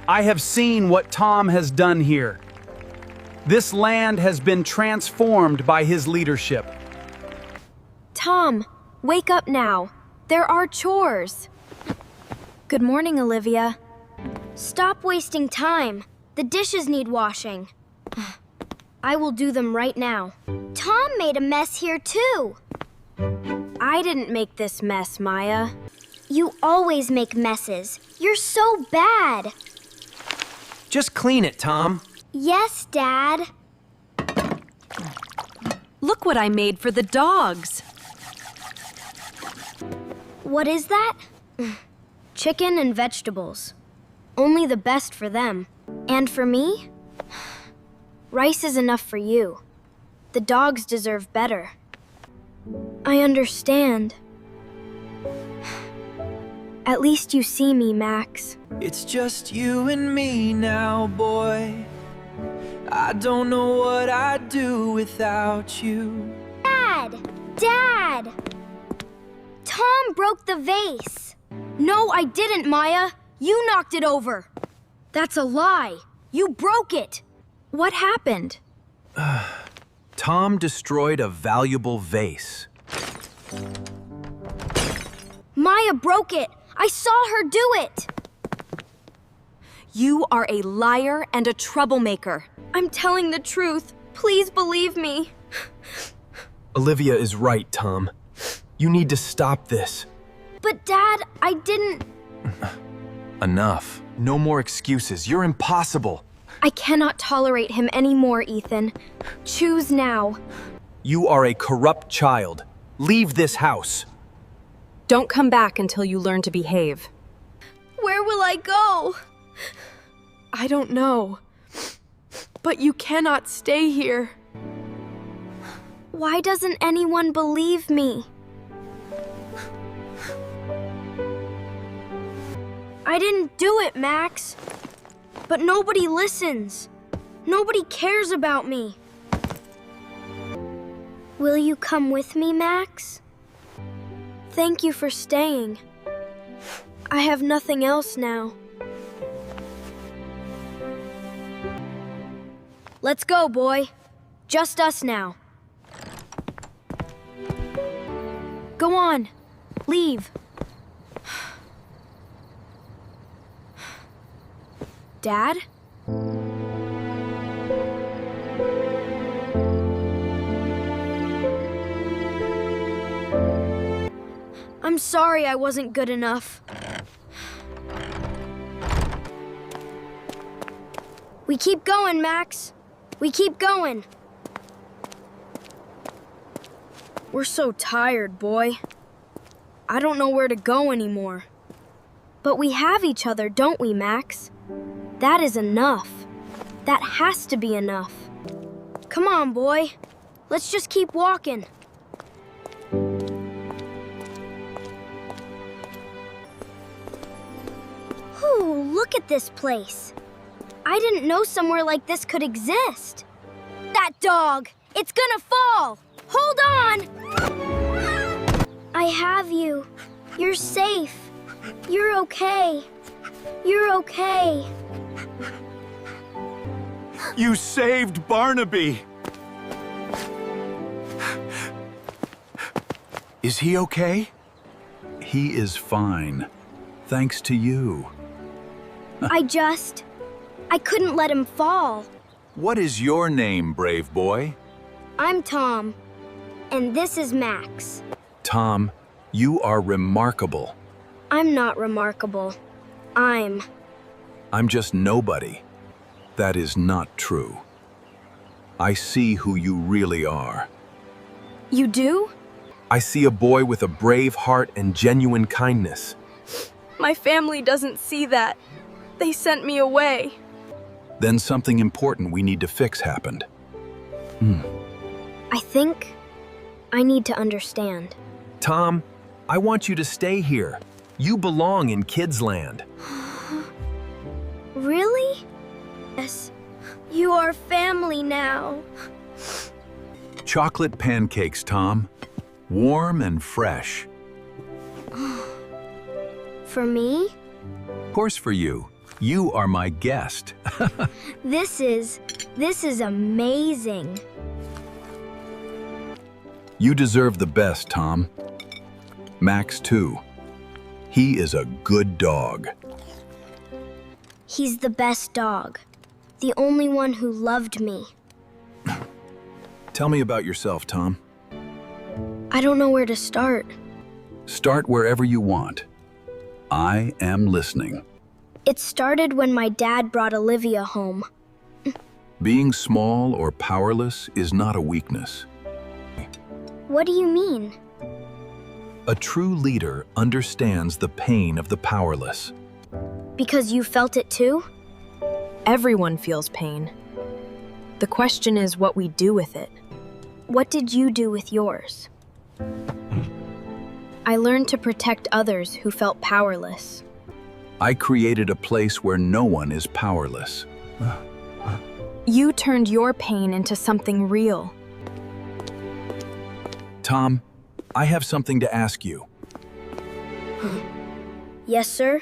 I have seen what Tom has done here. This land has been transformed by his leadership. Tom, wake up now. There are chores. Good morning, Olivia. Stop wasting time. The dishes need washing. I will do them right now. Tom made a mess here too. I didn't make this mess, Maya. You always make messes. You're so bad. Just clean it, Tom. Yes, Dad. Look what I made for the dogs. What is that? Chicken and vegetables. Only the best for them. And for me? Rice is enough for you. The dogs deserve better. I understand. At least you see me, Max. It's just you and me now, boy. I don't know what I'd do without you. Dad! Dad! Tom broke the vase. No, I didn't, Maya. You knocked it over. That's a lie. You broke it. What happened? Tom destroyed a valuable vase. Maya broke it. I saw her do it. You are a liar and a troublemaker. I'm telling the truth. Please believe me. Olivia is right, Tom. You need to stop this. But Dad, I didn't... Enough. No more excuses. You're impossible. I cannot tolerate him anymore, Ethan. Choose now. You are a corrupt child. Leave this house. Don't come back until you learn to behave. Where will I go? I don't know. But you cannot stay here. Why doesn't anyone believe me? I didn't do it, Max. But nobody listens. Nobody cares about me. Will you come with me, Max? Thank you for staying. I have nothing else now. Let's go, boy. Just us now. Go on. Leave. Dad? I'm sorry I wasn't good enough. We keep going, Max. We keep going. We're so tired, boy. I don't know where to go anymore. But we have each other, don't we, Max? That is enough. That has to be enough. Come on, boy. Let's just keep walking. Ooh, look at this place. I didn't know somewhere like this could exist. That dog! It's gonna fall! Hold on! I have you. You're safe. You're okay. You're okay. You saved Barnaby! Is he okay? He is fine. Thanks to you. I couldn't let him fall. What is your name, brave boy? I'm Tom, and this is Max. Tom, you are remarkable. I'm not remarkable. I'm just nobody. That is not true. I see who you really are. You do? I see a boy with a brave heart and genuine kindness. My family doesn't see that. They sent me away. Then something important we need to fix happened. I think I need to understand. Tom, I want you to stay here. You belong in Kids Land. Really? Yes, you are family now. Chocolate pancakes, Tom. Warm and fresh. For me? Of course for you. You are my guest. This is amazing. You deserve the best, Tom. Max, too. He is a good dog. He's the best dog. The only one who loved me. Tell me about yourself, Tom. I don't know where to start. Start wherever you want. I am listening. It started when my dad brought Olivia home. Being small or powerless is not a weakness. What do you mean? A true leader understands the pain of the powerless. Because you felt it too? Everyone feels pain. The question is what we do with it. What did you do with yours? I learned to protect others who felt powerless. I created a place where no one is powerless. You turned your pain into something real. Tom, I have something to ask you. Yes, sir?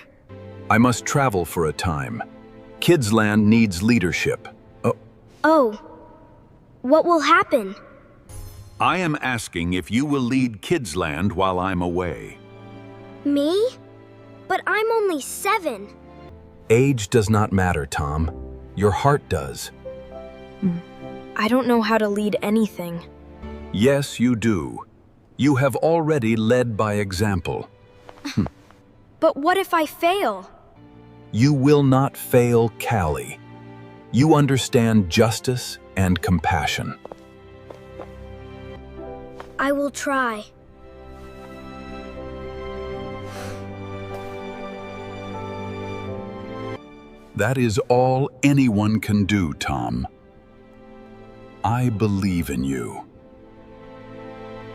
I must travel for a time. Kidsland needs leadership. Oh, what will happen? I am asking if you will lead Kidsland while I'm away. Me? But I'm only 7. Age does not matter, Tom. Your heart does. I don't know how to lead anything. Yes, you do. You have already led by example. But what if I fail? You will not fail, Callie. You understand justice and compassion. I will try. That is all anyone can do, Tom. I believe in you.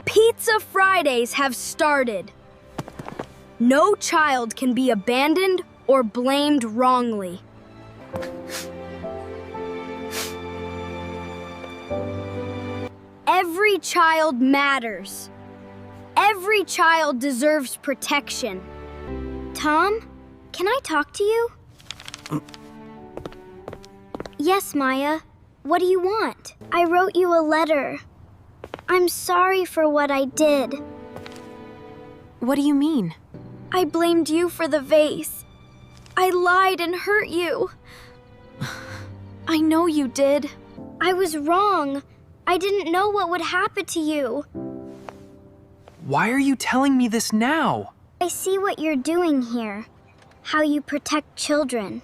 Pizza Fridays have started. No child can be abandoned or blamed wrongly. Every child matters. Every child deserves protection. Tom, can I talk to you? Yes, Maya. What do you want? I wrote you a letter. I'm sorry for what I did. What do you mean? I blamed you for the vase. I lied and hurt you. I know you did. I was wrong. I didn't know what would happen to you. Why are you telling me this now? I see what you're doing here. How you protect children.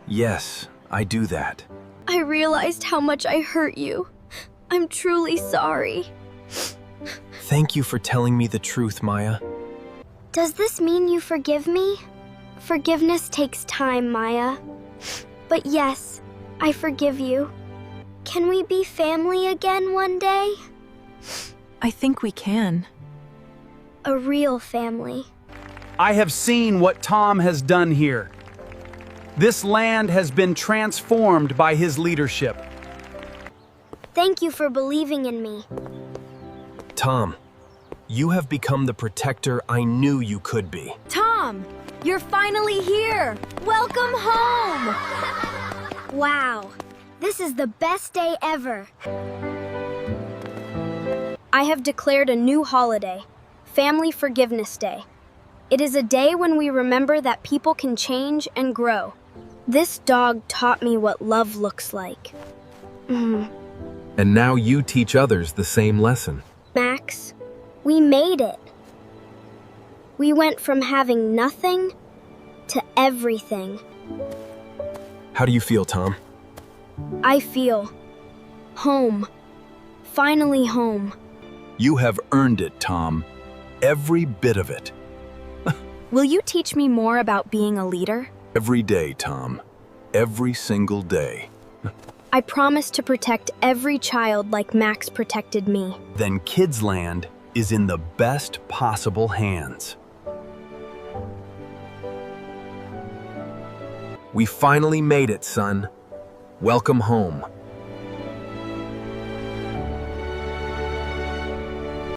Yes, I do that. I realized how much I hurt you. I'm truly sorry. Thank you for telling me the truth, Maya. Does this mean you forgive me? Forgiveness takes time, Maya. But yes, I forgive you. Can we be family again one day? I think we can. A real family. I have seen what Tom has done here. This land has been transformed by his leadership. Thank you for believing in me. Tom, you have become the protector I knew you could be. Tom, you're finally here. Welcome home. Wow, this is the best day ever. I have declared a new holiday, Family Forgiveness Day. It is a day when we remember that people can change and grow. This dog taught me what love looks like. And now you teach others the same lesson. Max, we made it. We went from having nothing to everything. How do you feel, Tom? I feel home. Finally home. You have earned it, Tom. Every bit of it. Will you teach me more about being a leader? Every day, Tom. Every single day. I promise to protect every child like Max protected me. Then Kidsland is in the best possible hands. We finally made it, son. Welcome home.